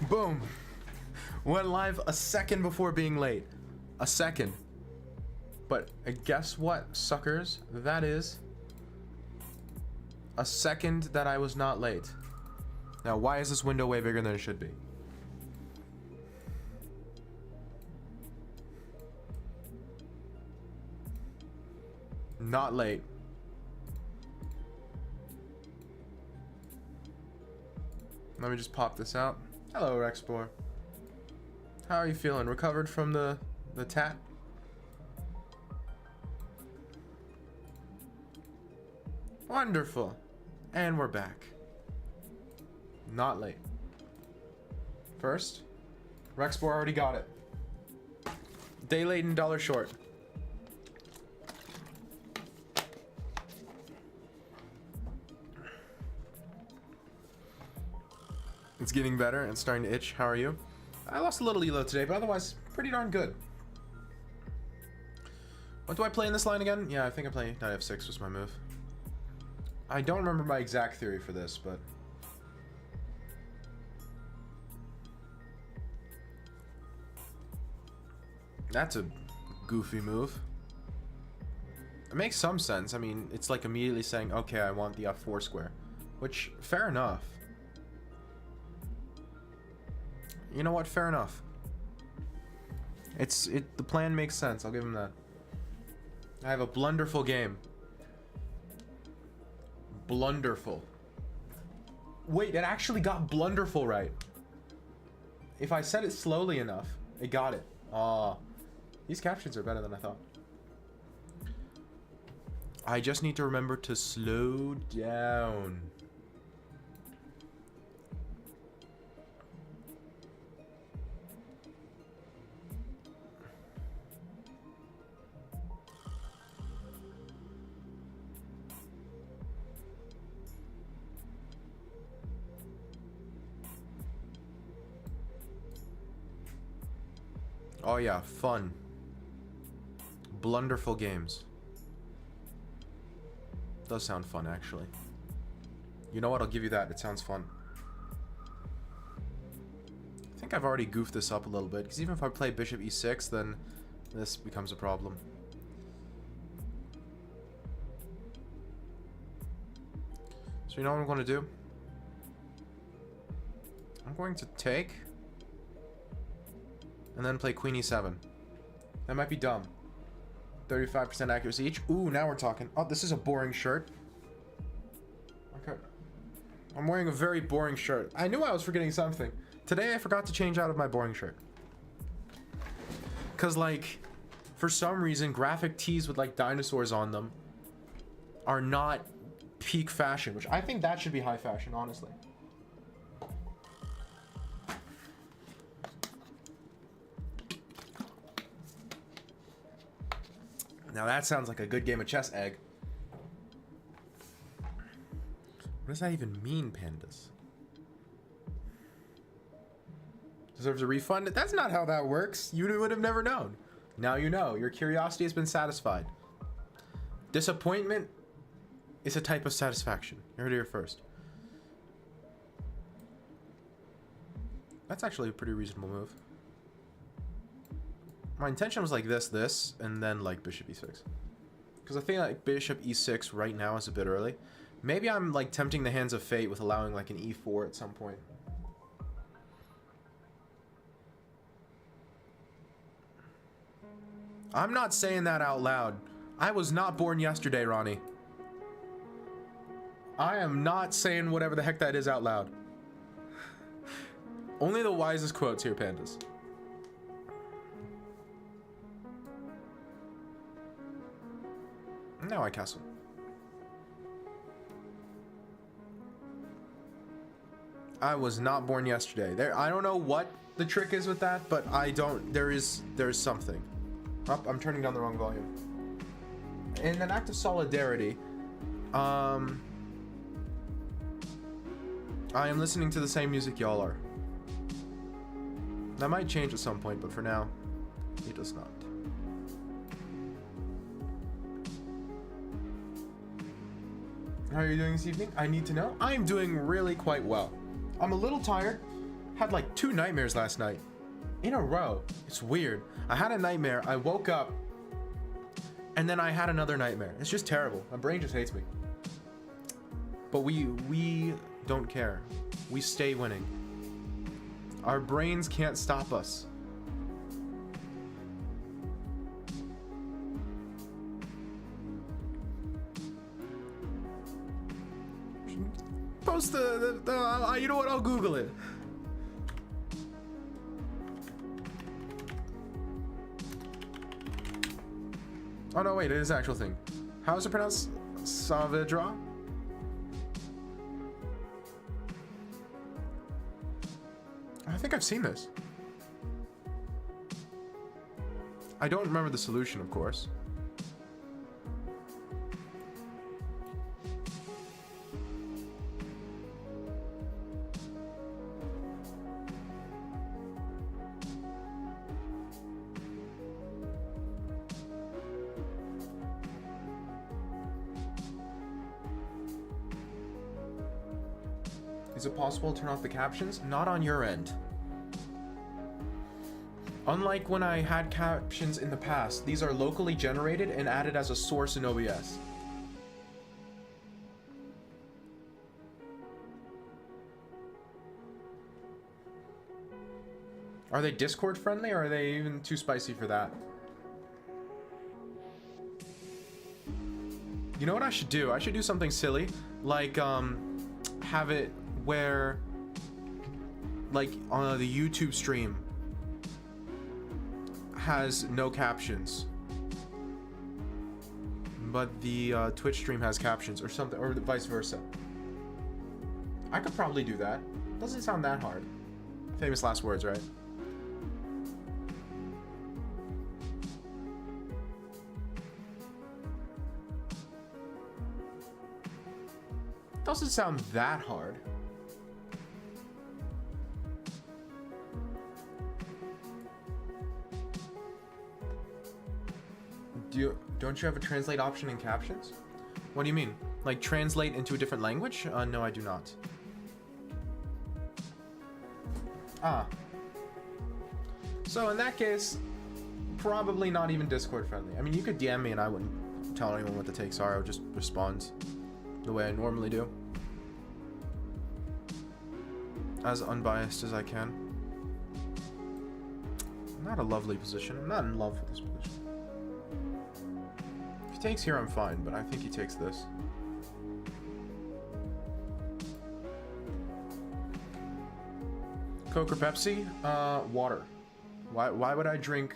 Boom. Went live a second before being late. A second. But guess what, suckers? That is a second that I was not late. Now, why is this window way bigger than it should be? Not late. Let me just pop this out. Hello, Rexplore. How are you feeling? Recovered from the tat? Wonderful. And we're back. Not late. First, Rexplore already got it. Day late and dollar short. It's getting better and starting to itch. How are you? I lost a little elo today, but otherwise pretty darn good. What do I play in this line again? Yeah, I think I play knight f6 was my move. I don't remember my exact theory for this, but that's a goofy move. It makes some sense. I mean, it's like immediately saying, okay, I want the f4 square, which, fair enough. You know what? Fair enough. The plan makes sense. I'll give him that. I have a blunderful game. Blunderful. Wait, it actually got blunderful right. If I said it slowly enough, it got it. Ah, these captions are better than I thought. I just need to remember to slow down. Oh yeah, fun. Blunderful games. Does sound fun, actually. You know what? I'll give you that. It sounds fun. I think I've already goofed this up a little bit, because even if I play bishop e6, then this becomes a problem. So you know what I'm going to do? I'm going to take and then play queen e7. That might be dumb. 35% accuracy each. Ooh, now we're talking. Oh, this is a boring shirt. Okay. I'm wearing a very boring shirt. I knew I was forgetting something. Today I forgot to change out of my boring shirt. Cause like, for some reason, graphic tees with like dinosaurs on them are not peak fashion, which I think that should be high fashion, honestly. Now that sounds like a good game of chess, egg. What does that even mean, pandas? Deserves a refund? That's not how that works. You would have never known. Now you know. Your curiosity has been satisfied. Disappointment is a type of satisfaction. You heard it here first. That's actually a pretty reasonable move. My intention was like this, and then like bishop e6. Because I think like bishop e6 right now is a bit early. Maybe I'm like tempting the hands of fate with allowing like an e4 at some point. I'm not saying that out loud. I was not born yesterday, Ronnie. I am not saying whatever the heck that is out loud. Only the wisest quotes here, pandas. Now I castle. I was not born yesterday. I don't know what the trick is with that, but there's something. Oh, I'm turning down the wrong volume. In an act of solidarity, I am listening to the same music y'all are. That might change at some point, but for now, it does not. How are you doing this evening? I need to know. I am doing really quite well. I'm a little tired. Had like 2 nightmares last night in a row. It's weird. I had a nightmare, I woke up, and then I had another nightmare. It's just terrible. My brain just hates me. But we don't care. We stay winning. Our brains can't stop us. Post the you know what? I'll Google it. Oh no, wait, it is an actual thing. How is it pronounced? Saavedra? I think I've seen this. I don't remember the solution, of course. Is it possible to turn off the captions? Not on your end. Unlike when I had captions in the past, these are locally generated and added as a source in OBS. Are they Discord friendly, or are they even too spicy for that? You know what I should do? I should do something silly, like have it where, like, on the YouTube stream has no captions, but the Twitch stream has captions, or something, or vice versa. I could probably do that. Doesn't sound that hard. Famous last words, right? Doesn't sound that hard. Don't you have a translate option in captions? What do you mean? Like translate into a different language? No, I do not. Ah. So in that case, probably not even Discord friendly. I mean, you could DM me and I wouldn't tell anyone what the takes are. I would just respond the way I normally do. As unbiased as I can. Not a lovely position. I'm not in love with this position. If he takes here, I'm fine, but I think he takes this. Coke or Pepsi? Water. Why would I drink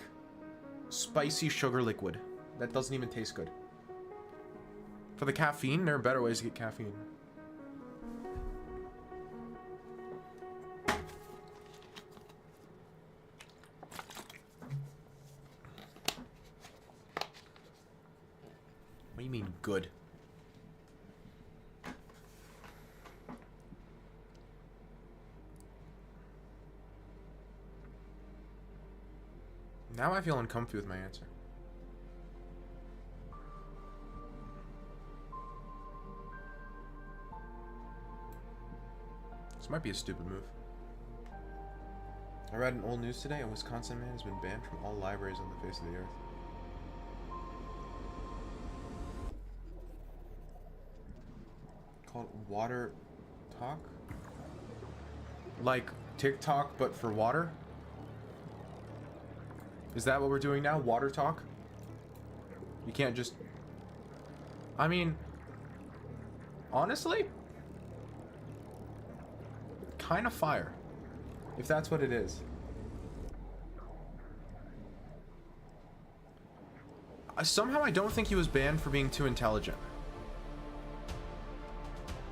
spicy sugar liquid? That doesn't even taste good. For the caffeine, there are better ways to get caffeine. What do you mean, good? Now I feel uncomfy with my answer. This might be a stupid move. I read in old news today, a Wisconsin man has been banned from all libraries on the face of the earth. Called Water Talk? Like TikTok, but for water? Is that what we're doing now? Water talk? You can't just... I mean... honestly? Kind of fire. If that's what it is. Somehow I don't think he was banned for being too intelligent.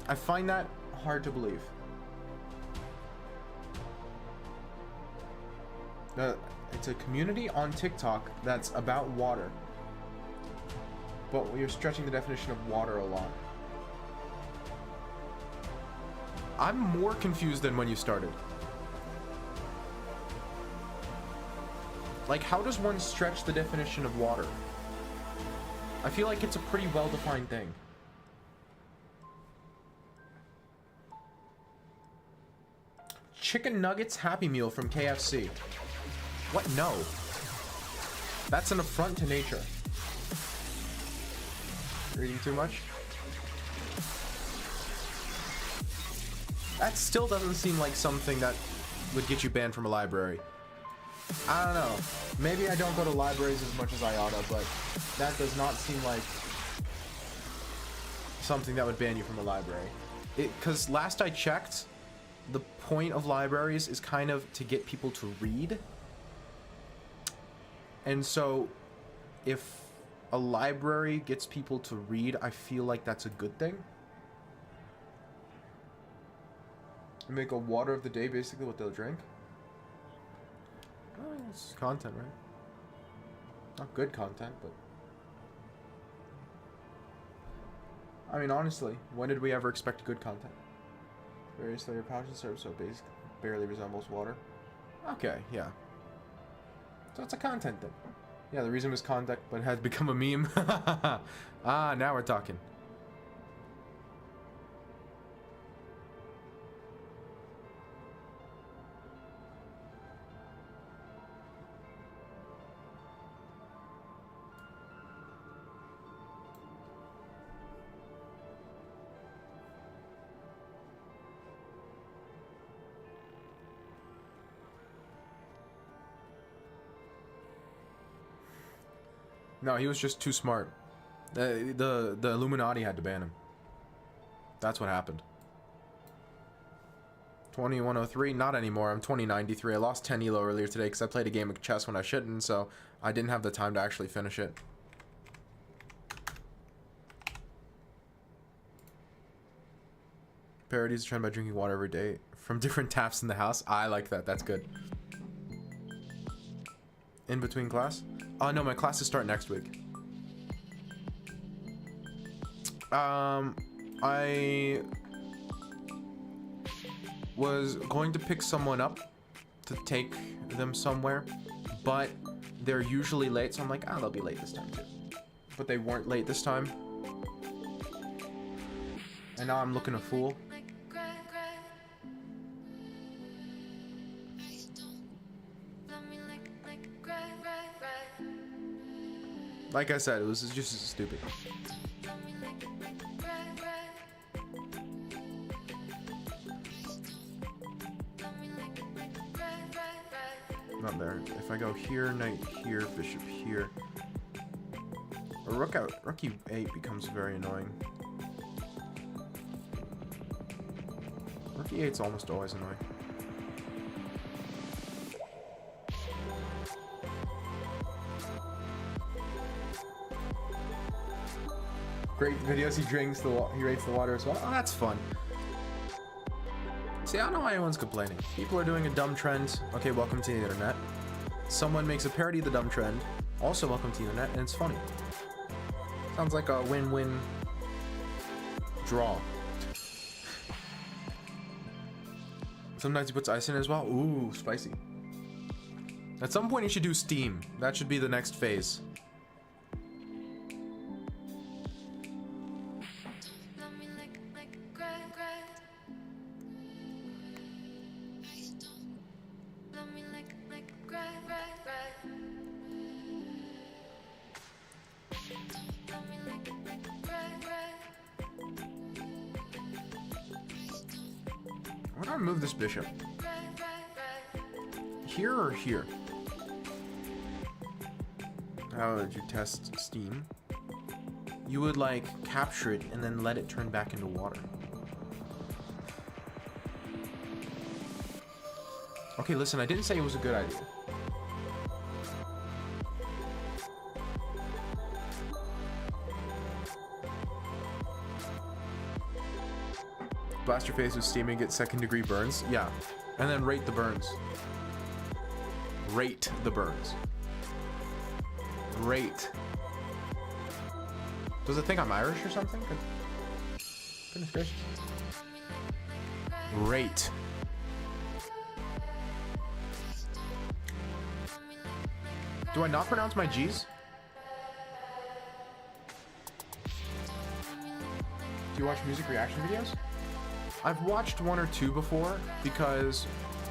I find that hard to believe. It's a community on TikTok that's about water. But you're stretching the definition of water a lot. I'm more confused than when you started. Like, how does one stretch the definition of water? I feel like it's a pretty well-defined thing. chicken nuggets Happy Meal from KFC. What? No. That's an affront to nature. You're eating too much? That still doesn't seem like something that would get you banned from a library. I don't know. Maybe I don't go to libraries as much as I oughta, but that does not seem like something that would ban you from a library. Because last I checked, the point of libraries is kind of to get people to read. And so, if a library gets people to read, I feel like that's a good thing. Make a water of the day basically what they'll drink. Oh, it's content, right? Not good content, but... I mean, honestly, when did we ever expect good content? Various layer pouches serve so basic, barely resembles water. Okay, yeah. So it's a content thing. Yeah, the reason was content, but it has become a meme. Ah, now we're talking. No, he was just too smart. The Illuminati had to ban him. That's what happened. 2103, not anymore. I'm 2093. I lost 10 elo earlier today because I played a game of chess when I shouldn't, so I didn't have the time to actually finish it. Parodies trend by drinking water every day from different taps in the house. I like that. That's good. In between class? Oh no, my classes start next week. I was going to pick someone up to take them somewhere, but they're usually late, so I'm like, ah, they'll be late this time too. But they weren't late this time. And now I'm looking a fool. Like I said, it was just stupid. Not there. If I go here, knight here, bishop here. A rook e8 becomes very annoying. Rook e8's almost always annoying. Great videos. He drinks he rates the water as well. Oh, that's fun. See, I don't know why anyone's complaining. People are doing a dumb trend. Okay, welcome to the internet. Someone makes a parody of the dumb trend. Also, welcome to the internet, and it's funny. Sounds like a win-win draw. Sometimes he puts ice in as well. Ooh, spicy. At some point, you should do steam. That should be the next phase. Why don't I move this bishop? Here or here? How would you test steam? You would like capture it and then let it turn back into water. Okay, listen, I didn't say it was a good idea. Blast your face with steam and get second-degree burns. Yeah, and then rate the burns. Rate the burns. Rate. Does it think I'm Irish or something? Goodness gracious. Rate. Do I not pronounce my G's? Do you watch music reaction videos? I've watched one or two before because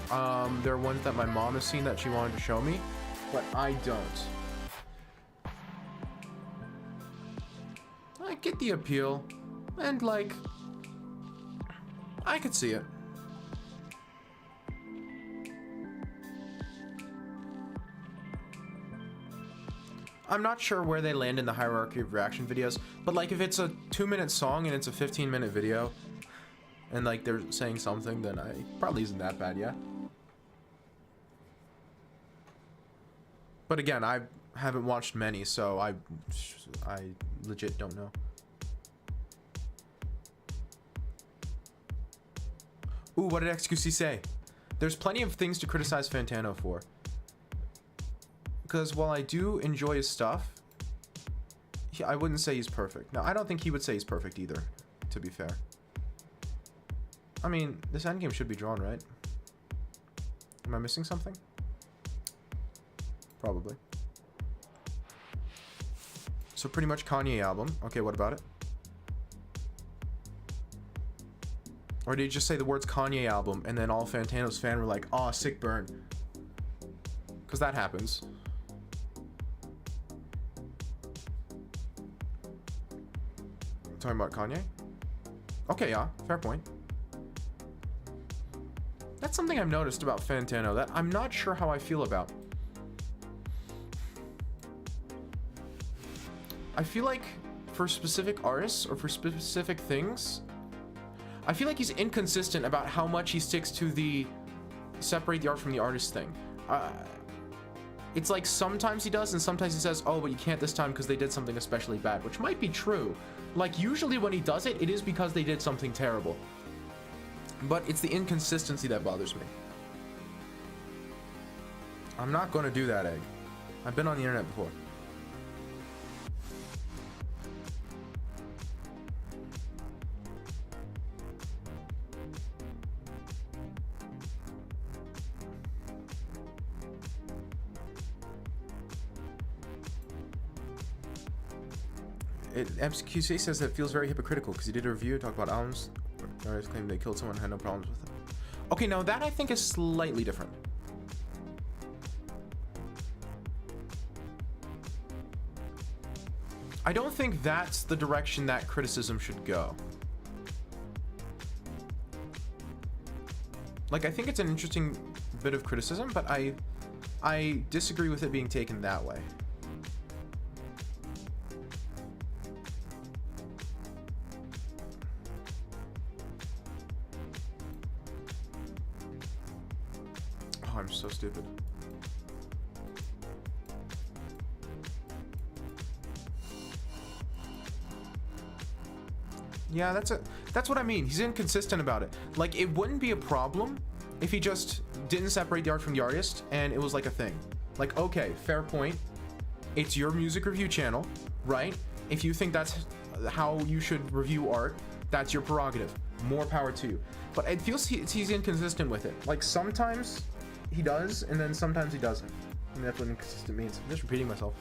There are ones that my mom has seen that she wanted to show me, but I don't. I get the appeal, and like, I could see it. I'm not sure where they land in the hierarchy of reaction videos, but like if it's a 2-minute song and it's a 15-minute video, and like they're saying something, then I probably isn't that bad, yeah. But again, I haven't watched many, so I legit don't know. Ooh, what did XQC say? There's plenty of things to criticize Fantano for. Because while I do enjoy his stuff, I wouldn't say he's perfect. Now, I don't think he would say he's perfect either, to be fair. I mean, this endgame should be drawn, right? Am I missing something? Probably. So pretty much Kanye album. Okay, what about it? Or did he just say the words Kanye album and then all Fantano's fan were like, aw, sick burn? Because that happens. Talking about Kanye? Okay, yeah, fair point. That's something I've noticed about Fantano that I'm not sure how I feel about. I feel like for specific artists or for specific things, I feel like he's inconsistent about how much he sticks to the separate the art from the artist thing. It's like sometimes he does and sometimes he says, oh, but you can't this time because they did something especially bad, which might be true. Like usually when he does it, it is because they did something terrible. But it's the inconsistency that bothers me. I'm not going to do that, Egg. I've been on the internet before. MQC says that it feels very hypocritical because he did a review, talk about albums, artists claim they killed someone and had no problems with it. Okay, now that I think is slightly different. I don't think that's the direction that criticism should go. Like, I think it's an interesting bit of criticism, but I disagree with it being taken that way. I'm so stupid. Yeah, that's what I mean. He's inconsistent about it. Like, it wouldn't be a problem if he just didn't separate the art from the artist and it was like a thing. Like, okay, fair point. It's your music review channel, right? If you think that's how you should review art, that's your prerogative. More power to you. But it feels he's inconsistent with it. Like, sometimes he does, and then sometimes he doesn't. I mean, that's what inconsistent means. I'm just repeating myself.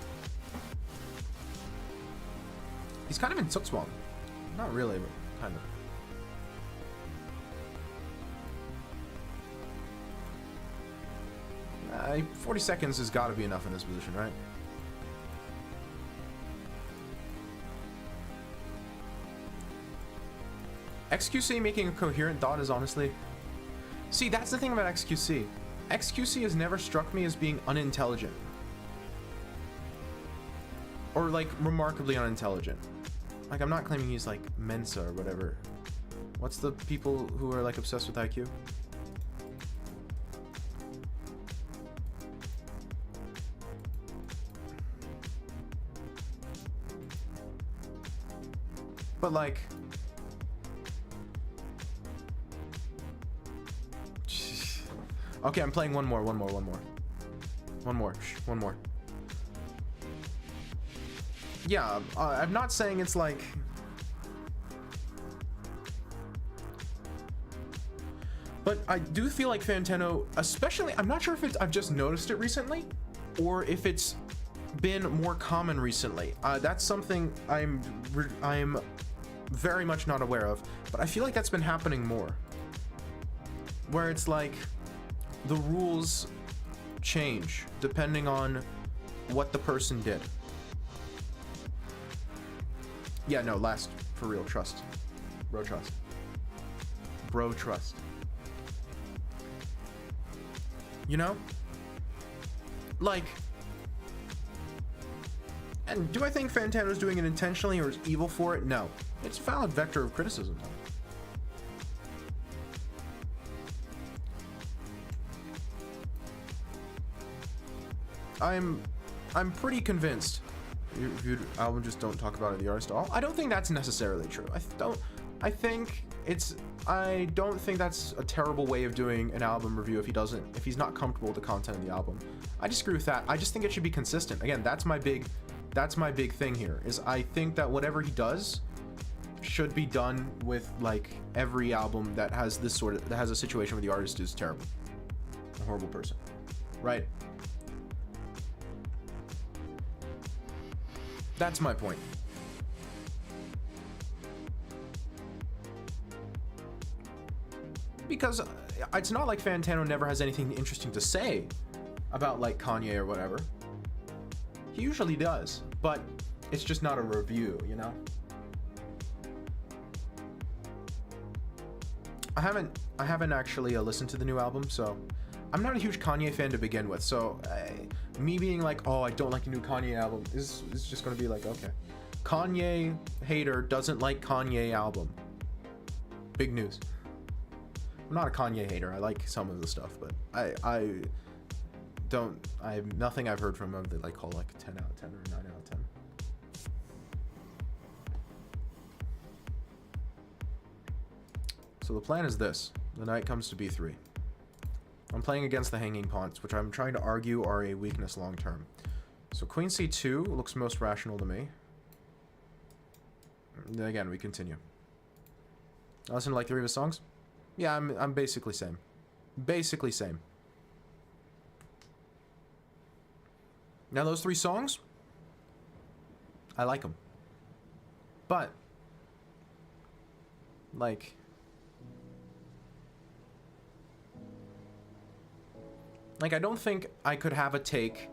He's kind of in Suxwang. Not really, but kind of. 40 seconds has got to be enough in this position, right? XQC making a coherent thought is honestly... See, that's the thing about XQC. XQC has never struck me as being unintelligent. Or, like, remarkably unintelligent. Like, I'm not claiming he's, like, Mensa or whatever. What's the people who are, like, obsessed with IQ? But, like... Okay, I'm playing one more. Yeah, I'm not saying it's like... But I do feel like Fantano, especially, I'm not sure if it's, I've just noticed it recently, or if it's been more common recently. That's something I'm very much not aware of, but I feel like that's been happening more. Where it's like, the rules change depending on what the person did. Yeah, no, last for real, trust. Bro trust. Bro trust. You know? Like, and do I think Fantano's doing it intentionally or is evil for it? No. It's a valid vector of criticism. I'm pretty convinced. Reviewed album, just don't talk about it, the artist at all. I don't think that's necessarily true. I don't think that's a terrible way of doing an album review if he's not comfortable with the content of the album. I disagree with that. I just think it should be consistent. Again, that's my big thing here, is I think that whatever he does should be done with like every album that has a situation where the artist is terrible, a horrible person, right? That's my point. Because it's not like Fantano never has anything interesting to say about like Kanye or whatever. He usually does, but it's just not a review, you know? I haven't actually listened to the new album, so I'm not a huge Kanye fan to begin with, so me being like, oh, I don't like a new Kanye album is just gonna be like, okay. Kanye hater doesn't like Kanye album. Big news. I'm not a Kanye hater. I like some of the stuff, but I have nothing I've heard from him that like call like a 10 out of 10 or a 9 out of 10. So the plan is this. The knight comes to b3. I'm playing against the hanging pawns, which I'm trying to argue are a weakness long term. So queen c2 looks most rational to me. Then again, we continue. I listen to like 3 of his songs. Yeah, I'm basically same. Basically same. Now those 3 songs, I like them. But like I don't think I could have a take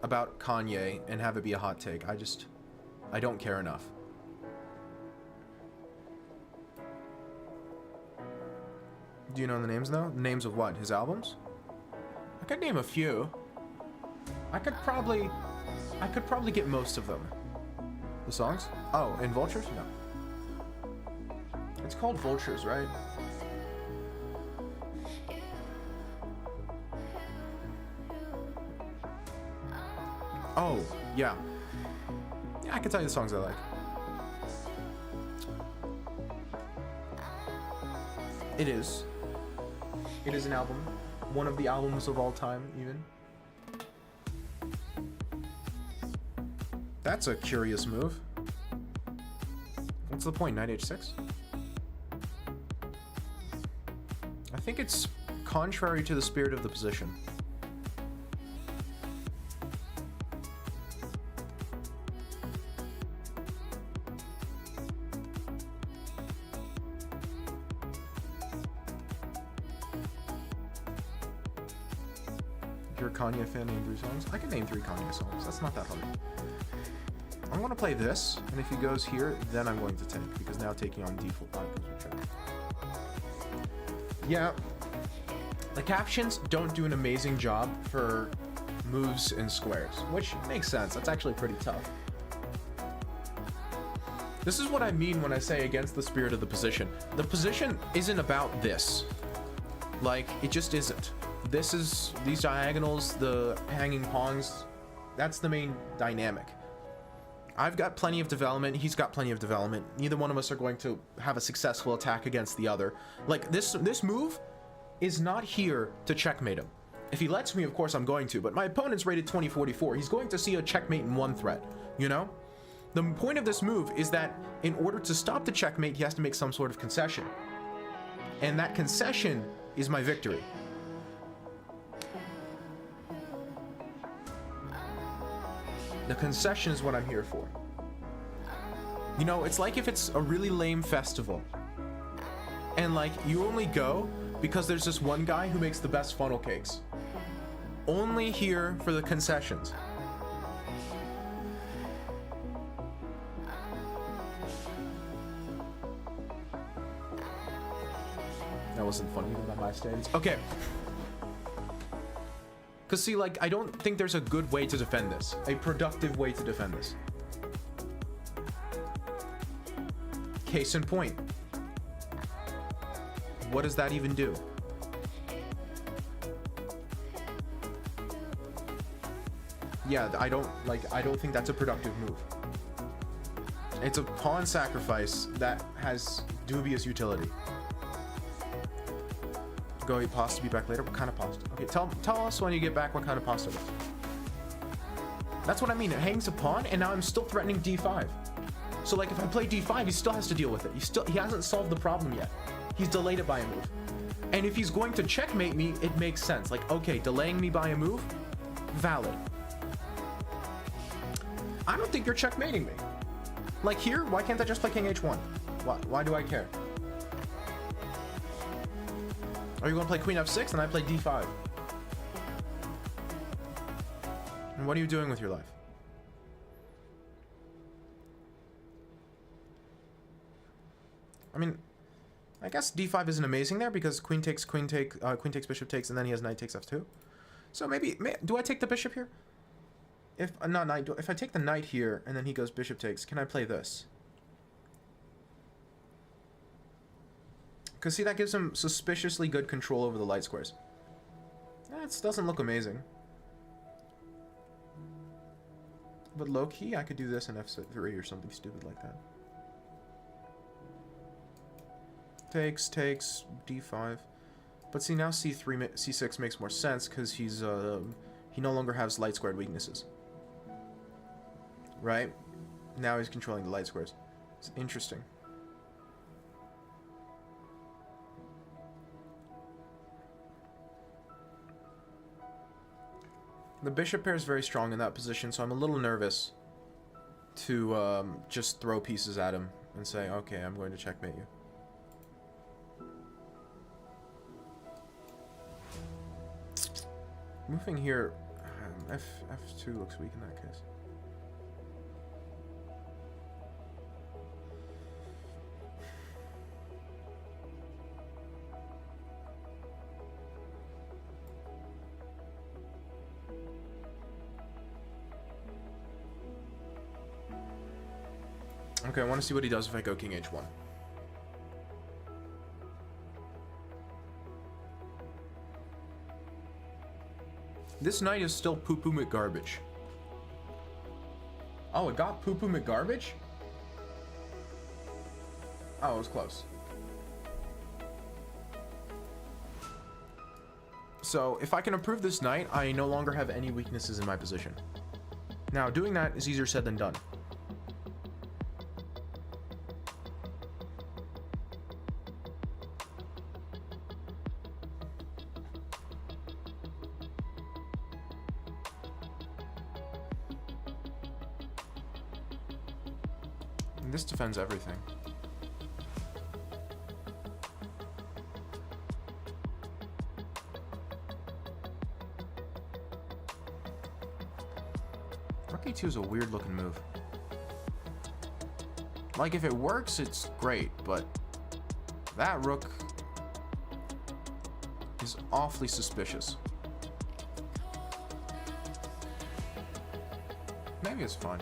about Kanye and have it be a hot take. I don't care enough. Do you know the names though? Names of what? His albums? I could name a few. I could probably get most of them. The songs? Oh, in Vultures? No. It's called Vultures, right? Oh, yeah. Yeah, I can tell you the songs I like. It is an album. One of the albums of all time, even. That's a curious move. What's the point? Knight h6? I think it's contrary to the spirit of the position. If you're a Kanye fan, name 3 songs. I can name 3 Kanye songs. That's not that hard. I'm going to play this, and if he goes here, then I'm going to take, because now taking on d4 goes with check. Yeah, the captions don't do an amazing job for moves and squares, which makes sense. That's actually pretty tough. This is what I mean when I say against the spirit of the position. The position isn't about this. Like, it just isn't. This is these diagonals, the hanging pawns. That's the main dynamic. I've got plenty of development. He's got plenty of development. Neither one of us are going to have a successful attack against the other. Like, this move is not here to checkmate him. If he lets me, of course, I'm going to. But my opponent's rated 2044. He's going to see a checkmate in 1 threat, you know? The point of this move is that in order to stop the checkmate, he has to make some sort of concession. And that concession is my victory. The concession is what I'm here for. You know, it's like if it's a really lame festival and like you only go because there's this one guy who makes the best funnel cakes. Only here for the concessions. That wasn't funny even by my standards. Okay. Because see, like, I don't think there's a good way to defend this. A productive way to defend this. Case in point. What does that even do? Yeah, I don't think that's a productive move. It's a pawn sacrifice that has dubious utility. Go eat pasta, be back later. What kind of pasta? Okay, tell us when you get back what kind of pasta it is. That's what I mean. It hangs a pawn, and now I'm still threatening d5. So like if I play d5, he still has to deal with it. He hasn't solved the problem yet. He's delayed it by a move. And if he's going to checkmate me, it makes sense. Like, okay, delaying me by a move, valid. I don't think you're checkmating me. Like here, why can't I just play king h1? Why do I care? Are you going to play queen f6 and I play d5? And what are you doing with your life? I mean, I guess d5 isn't amazing there because queen takes, queen takes, bishop takes, and then he has knight takes f2. So maybe, do I take the bishop here? If not knight, if I take the knight here and then he goes bishop takes, can I play this? Because see, that gives him suspiciously good control over the light squares. That doesn't look amazing. But low-key, I could do this in f3 or something stupid like that. Takes, d5. But see, now c6 makes more sense because he no longer has light squared weaknesses. Right? Now he's controlling the light squares. It's interesting. The bishop pair is very strong in that position, so I'm a little nervous to just throw pieces at him and say, okay, I'm going to checkmate you. Moving here, f2 looks weak in that case. Okay, I want to see what he does if I go king h1. This knight is still poo-poo McGarbage. Oh, it got poo-poo McGarbage? Oh, it was close. So, if I can improve this knight, I no longer have any weaknesses in my position. Now, doing that is easier said than done. This defends everything. Rook e2 is a weird looking move. Like, if it works, it's great, but that rook is awfully suspicious. Maybe it's fine.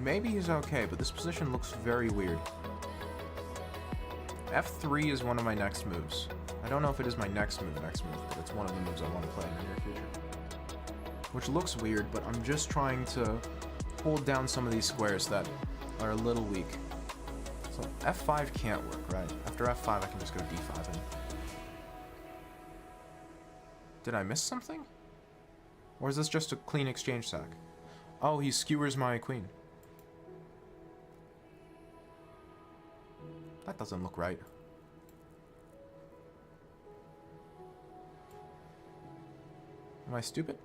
Maybe he's okay, but this position looks very weird. F3 is one of my next moves. I don't know if it is my next move, but it's one of the moves I want to play in the near future. Which looks weird, but I'm just trying to hold down some of these squares that are a little weak. So F5 can't work, right? After F5, I can just go D5 and... Did I miss something? Or is this just a clean exchange sack? Oh, he skewers my queen. That doesn't look right. Am I stupid?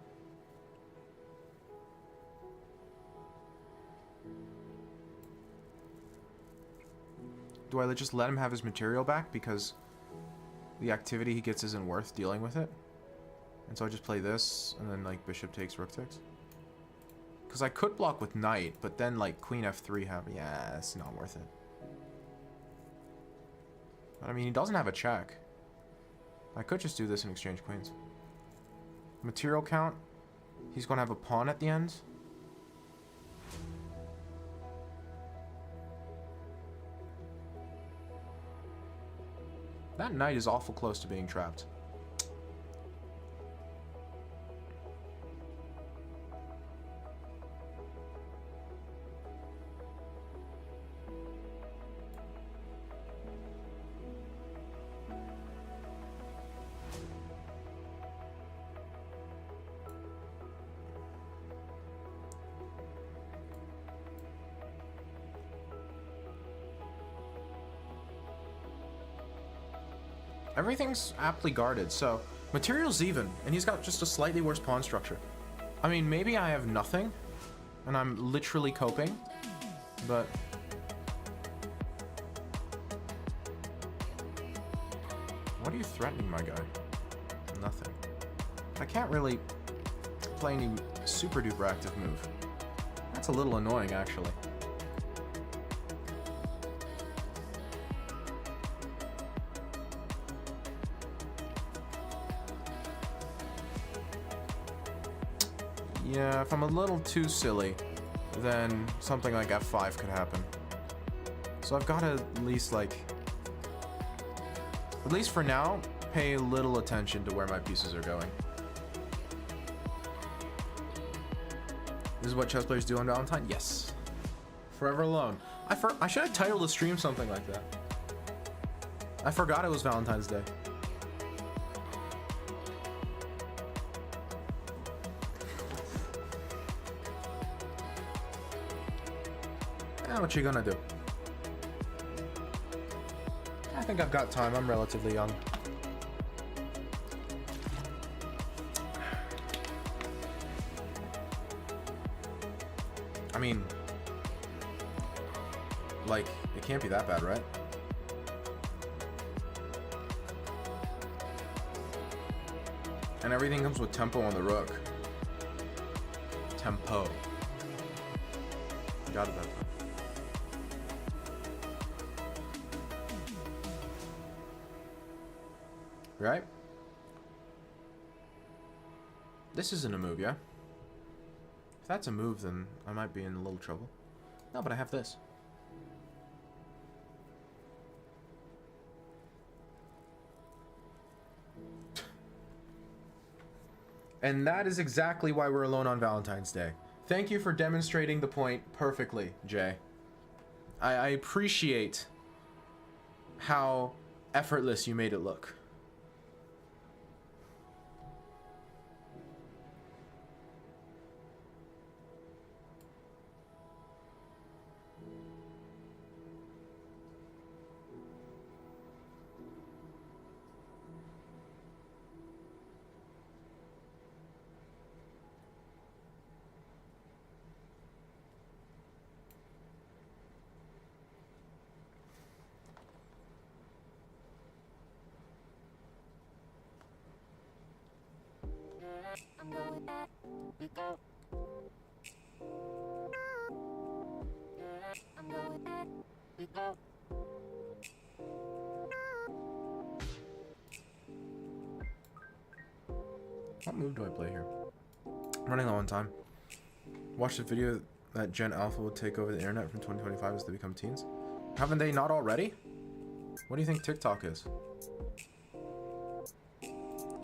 Do I just let him have his material back because the activity he gets isn't worth dealing with it? And so I just play this, and then, like, bishop takes, rook takes? Because I could block with knight, but then, like, queen f3 have... Yeah, it's not worth it. But, I mean, he doesn't have a check. I could just do this and exchange queens. Material count. He's going to have a pawn at the end. That knight is awful close to being trapped. Everything's aptly guarded, so material's even, and he's got just a slightly worse pawn structure. I mean, maybe I have nothing, and I'm literally coping, but... What are you threatening, my guy? Nothing. I can't really play any super duper active move. That's a little annoying, actually. Yeah, if I'm a little too silly, then something like f5 could happen. So I've got to at least, like... At least for now, pay little attention to where my pieces are going. This is what chess players do on Valentine? Yes. Forever alone. I should have titled the stream something like that. I forgot it was Valentine's Day. What you gonna do? I think I've got time. I'm relatively young. I mean, like, it can't be that bad, right? And everything comes with tempo on the rook. Tempo. Got it that time. Right? This isn't a move, yeah? If that's a move, then I might be in a little trouble. No, but I have this. And that is exactly why we're alone on Valentine's Day. Thank you for demonstrating the point perfectly, Jay. I appreciate how effortless you made it look. I'm going back. We go. I'm going back. We go. What move do I play here? I'm running low on time. Watched the video that Gen Alpha will take over the internet from 2025 as they become teens. Haven't they not already? What do you think TikTok is?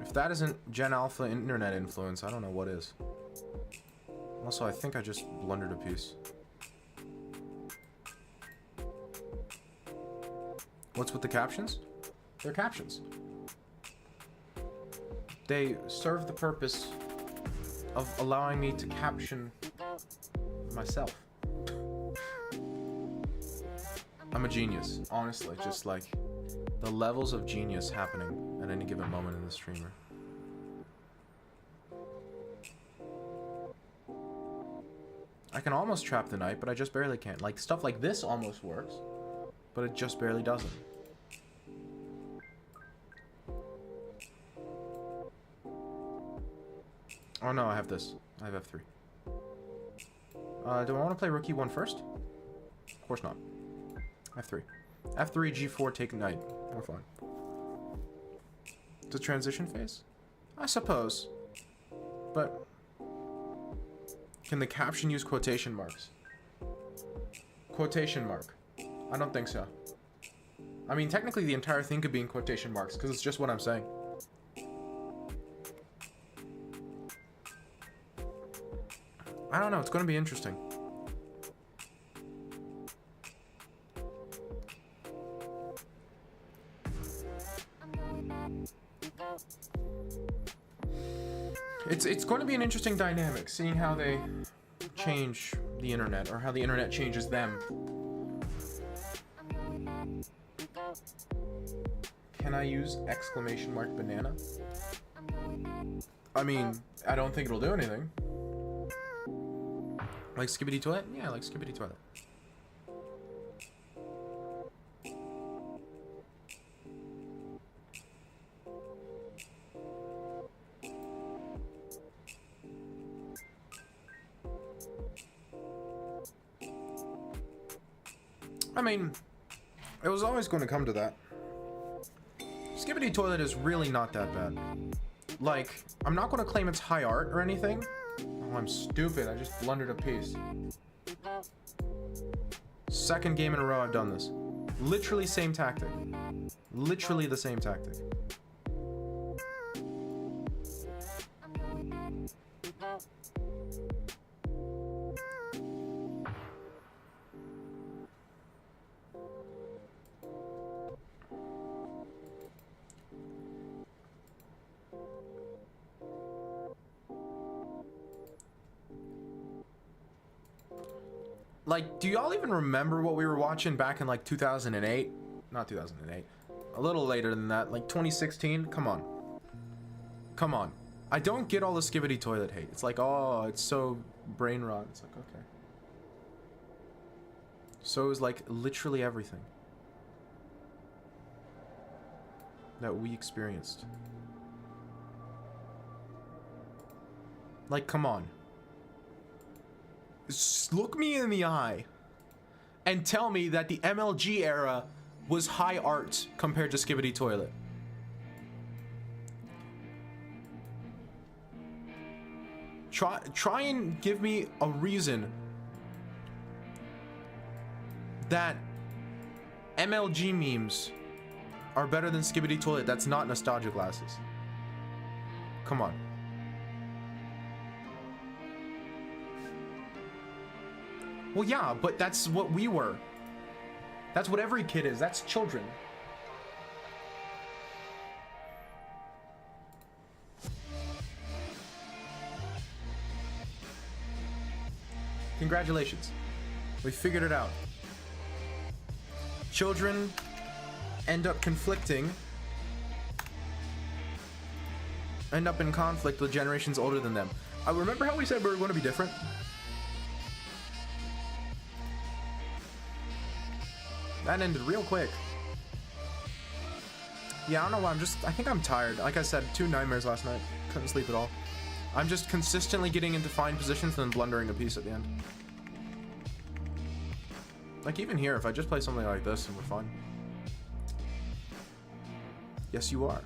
If that isn't Gen Alpha internet influence, I don't know what is. Also, I think I just blundered a piece. What's with the captions? They're captions. They serve the purpose of allowing me to caption myself. I'm a genius, honestly. Just like the levels of genius happening at any given moment in the streamer. I can almost trap the knight, but I just barely can. Like, stuff like this almost works, but it just barely doesn't. Oh no, I have this. I have F3. Do I want to play rook e1 first? Of course not. F3. F3, G4, take knight. We're fine. The transition phase? I suppose. But can the caption use quotation marks? Quotation mark. I don't think so. I mean, technically the entire thing could be in quotation marks, because it's just what I'm saying. I don't know, it's going to be interesting. It's going to be an interesting dynamic, seeing how they change the internet, or how the internet changes them. Can I use exclamation mark banana? I mean, I don't think it'll do anything. Like Skibidi Toilet? Yeah, like Skibidi Toilet. I mean, it was always going to come to that. Skibidi Toilet is really not that bad. Like, I'm not going to claim it's high art or anything. Oh, I'm stupid. I just blundered a piece. Second game in a row I've done this. Literally same tactic. Literally the same tactic. Like, do y'all even remember what we were watching back in like 2008? Not 2008. A little later than that, like 2016. Come on. Come on. I don't get all the Skibidi Toilet hate. It's like, oh, it's so brain rot. It's like, okay. So is like literally everything that we experienced. Like, come on. Look me in the eye and tell me that the MLG era was high art compared to Skibidi Toilet. Try and give me a reason that MLG memes are better than Skibidi Toilet that's not nostalgia glasses. Come on. Well, yeah, but that's what we were. That's what every kid is. That's children. Congratulations. We figured it out. Children end up conflicting. End up in conflict with generations older than them. I remember how we said we were going to be different? That ended real quick. Yeah, I don't know why. I think I'm tired. Like I said, 2 nightmares last night. Couldn't sleep at all. I'm just consistently getting into fine positions and then blundering a piece at the end. Like even here, if I just play something like this and we're fine. Yes, you are.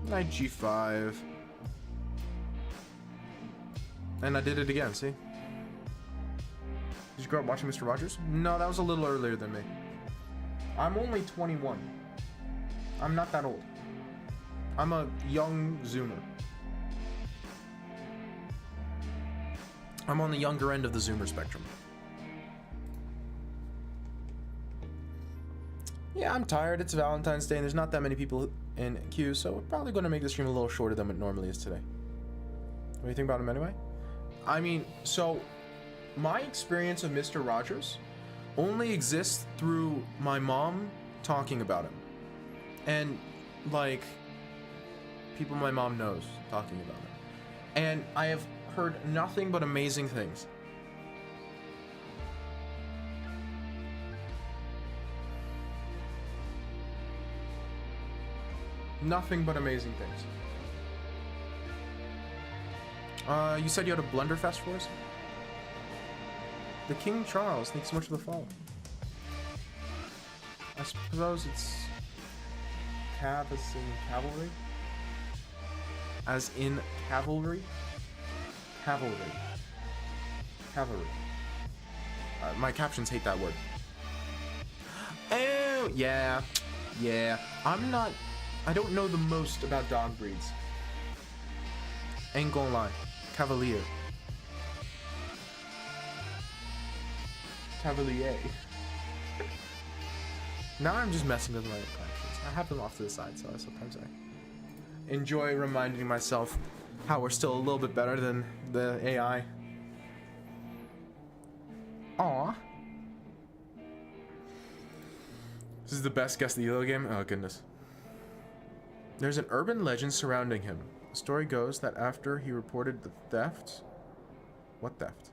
Knight G5. And I did it again, see? Did you grow up watching Mr. Rogers? No, that was a little earlier than me. I'm only 21. I'm not that old. I'm a young Zoomer. I'm on the younger end of the Zoomer spectrum. Yeah, I'm tired. It's Valentine's Day and there's not that many people in queue, so we're probably going to make the stream a little shorter than it normally is today. What do you think about him anyway? I mean, so my experience of Mr. Rogers only exists through my mom talking about him. And, like, people my mom knows talking about him. And I have heard nothing but amazing things. Nothing but amazing things. You said you had a Blunderfest for us? The King Charles, thanks so much for the follow. I suppose it's cav as in cavalry? As in cavalry? Cavalry. Cavalry. My captions hate that word. Oh, yeah. Yeah. I don't know the most about dog breeds. Ain't gonna lie. Cavalier. Cavalier. Now I'm just messing with my captions. I have them off to the side, so sometimes I enjoy reminding myself how we're still a little bit better than the AI. Aw. This is the best Guess the Elo game? Oh, goodness. There's an urban legend surrounding him. The story goes that after he reported the theft... What theft?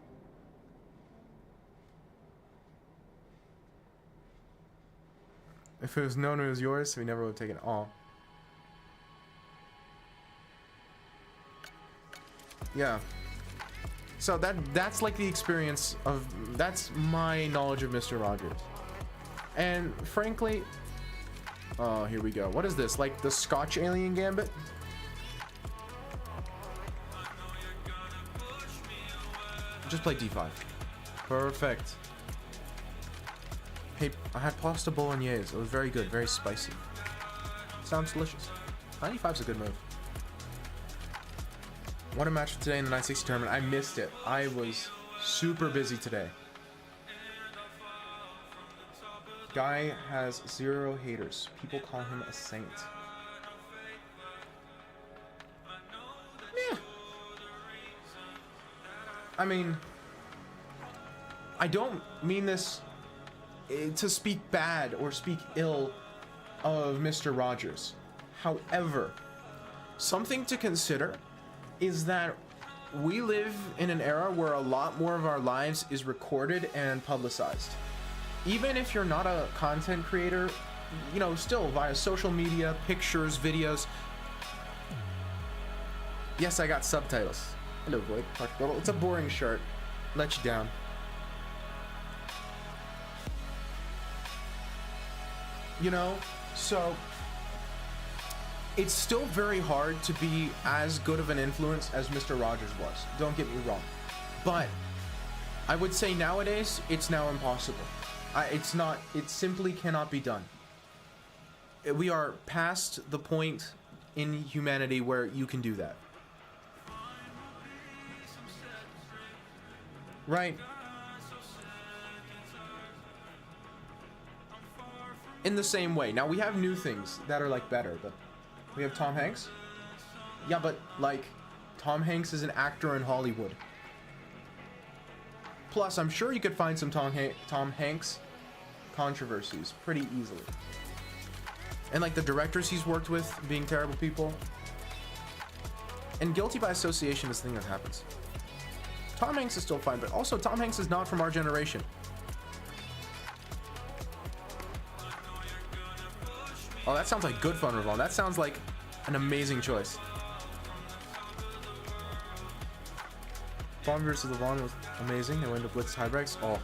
If it was known it was yours, we never would have taken it all. Yeah. So that's like the experience of... That's my knowledge of Mr. Rogers. And frankly... Oh, here we go. What is this? Like the Scotch Alien Gambit? Just play D5. Perfect. Hey, I had pasta bolognese. It was very good, very spicy. Sounds delicious. 95's a good move. What a match for today in the 960 tournament. I missed it. I was super busy today. Guy has 0 haters. People call him a saint. Yeah. I mean, I don't mean this to speak bad or speak ill of Mr. Rogers. However, something to consider is that we live in an era where a lot more of our lives is recorded and publicized. Even if you're not a content creator, you know, still via social media, pictures, videos. Yes, I got subtitles. Hello, boy. It's a boring shirt. Let you down. You know, so it's still very hard to be as good of an influence as Mr. Rogers was. Don't get me wrong. But I would say nowadays, it's now impossible. It simply cannot be done. We are past the point in humanity where you can do that. Right. In the same way. Now we have new things that are like better, but we have Tom Hanks. Yeah, but like Tom Hanks is an actor in Hollywood. Plus, I'm sure you could find some Tom Hanks controversies pretty easily. And like the directors he's worked with being terrible people. And guilty by association is the thing that happens. Tom Hanks is still fine, but also Tom Hanks is not from our generation. Oh, that sounds like good fun, Ravon. That sounds like an amazing choice. Fabi versus Levon was amazing. They went to Blitz tiebreaks. Oh,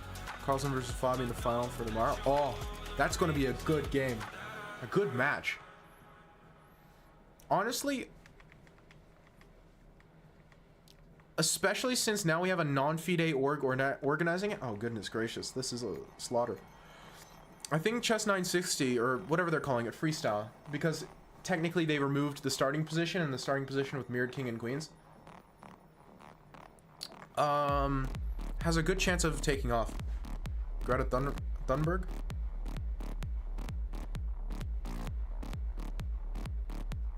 Carlson versus Fabi in the final for tomorrow. Oh, that's going to be a good game. A good match. Honestly, especially since now we have a non-FIDE org organizing it. Oh, goodness gracious. This is a slaughter. I think Chess 960, or whatever they're calling it, freestyle, because technically they removed the starting position and the starting position with mirrored king and queens. Has a good chance of taking off. Greta Thunberg?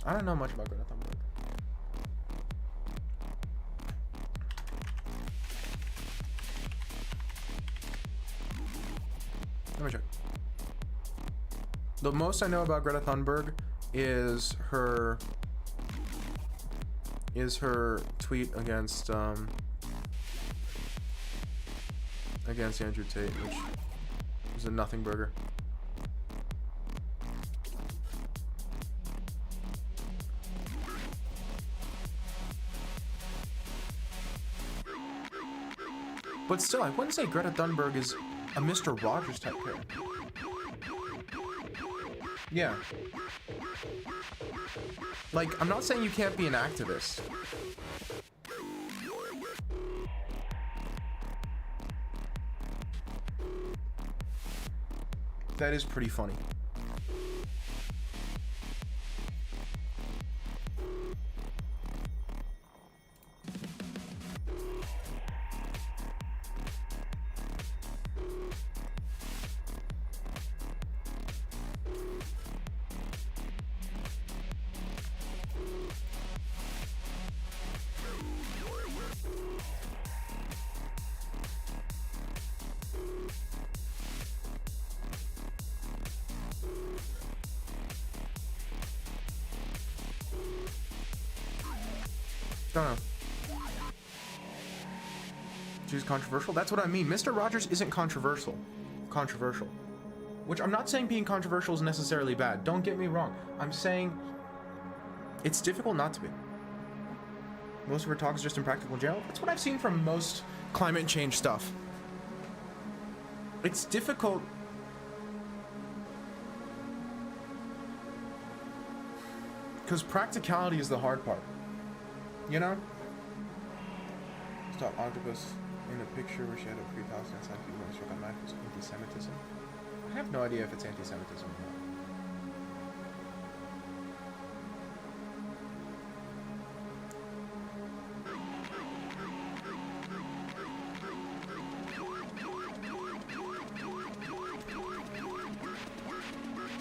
I don't know much about Greta Thunberg. Let me check. The most I know about Greta Thunberg is her tweet against Andrew Tate, which was a nothing burger. But still, I wouldn't say Greta Thunberg is a Mr. Rogers type character. Yeah. Like, I'm not saying you can't be an activist. That is pretty funny. Don't know. She's controversial? That's what I mean. Mr. Rogers isn't controversial. Which I'm not saying being controversial is necessarily bad. Don't get me wrong. I'm saying it's difficult not to be. Most of her talk is just impractical jail. That's what I've seen from most climate change stuff. It's difficult. Because practicality is the hard part. You know? Stop octopus in a picture where she had a 3,000 inside people and struck a knife was anti-Semitism. I have no idea if it's anti-Semitism or not.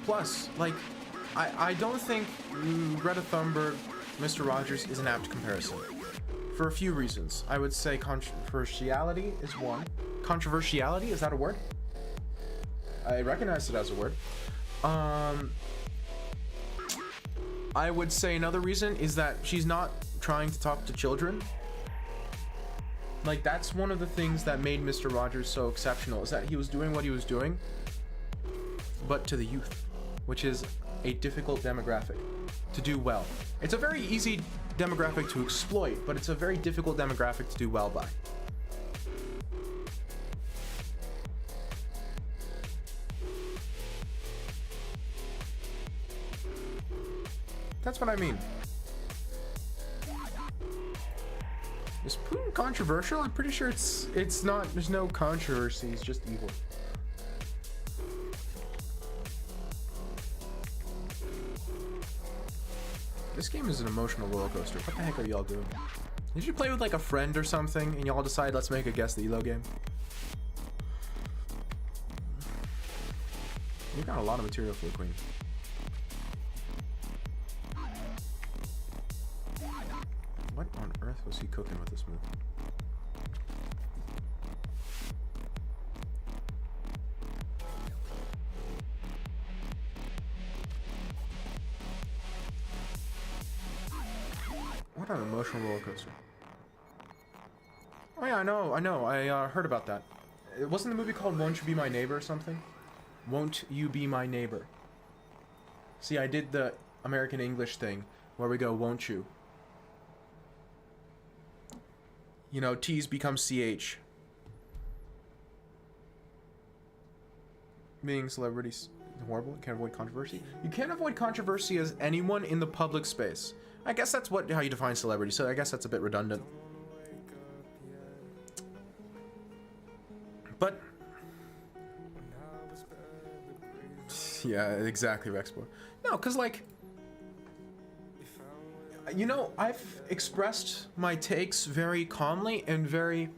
Plus, like, I don't think Greta Thunberg, Mr. Rogers is an apt comparison. For a few reasons. I would say controversiality is one. Controversiality, is that a word? I recognize it as a word. I would say another reason is that she's not trying to talk to children. Like, that's one of the things that made Mr. Rogers so exceptional, is that he was doing what he was doing, but to the youth, which is a difficult demographic to do well. It's a very easy demographic to exploit, but it's a very difficult demographic to do well by. That's what I mean. Is Putin controversial? I'm pretty sure it's not. There's no controversy. He's just evil. This game is an emotional roller coaster. What the heck are y'all doing? Did you play with like a friend or something and y'all decide let's make a guess the ELO game? You got a lot of material for the queen. What on earth was he cooking with this move? What an emotional roller coaster. Oh yeah, I know. I heard about that. It wasn't the movie called Won't You Be My Neighbor or something? Won't You Be My Neighbor. See, I did the American English thing where we go, won't you? You know, T's become CH. Being celebrities horrible. You can't avoid controversy. You can't avoid controversy as anyone in the public space. I guess that's how you define celebrity, so I guess that's a bit redundant. But yeah, exactly, Rexport. No, because like, you know, I've expressed my takes very calmly and very,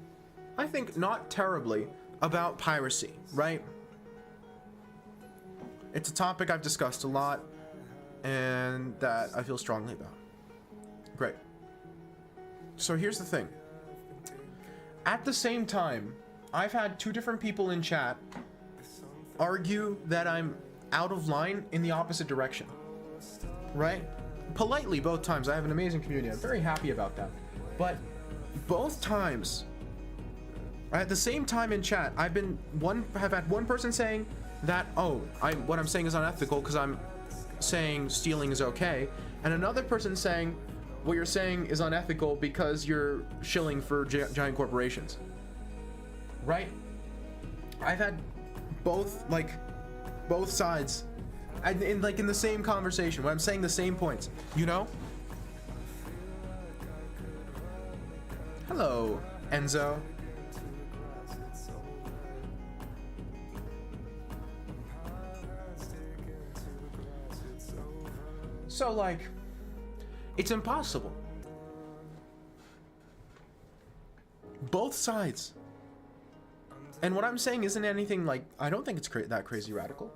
I think, not terribly about piracy, right? It's a topic I've discussed a lot and that I feel strongly about. Great. So here's the thing. At the same time, I've had two different people in chat argue that I'm out of line in the opposite direction, right? Politely both times. I have an amazing community. I'm very happy about that. But both times, at the same time in chat, have had one person saying that, oh, what I'm saying is unethical because I'm saying stealing is okay, and another person saying what you're saying is unethical because you're shilling for giant corporations, right? I've had both sides in the same conversation when I'm saying the same points, you know? Hello, Enzo. So like, it's impossible. Both sides. And what I'm saying isn't anything like, I don't think it's that crazy radical.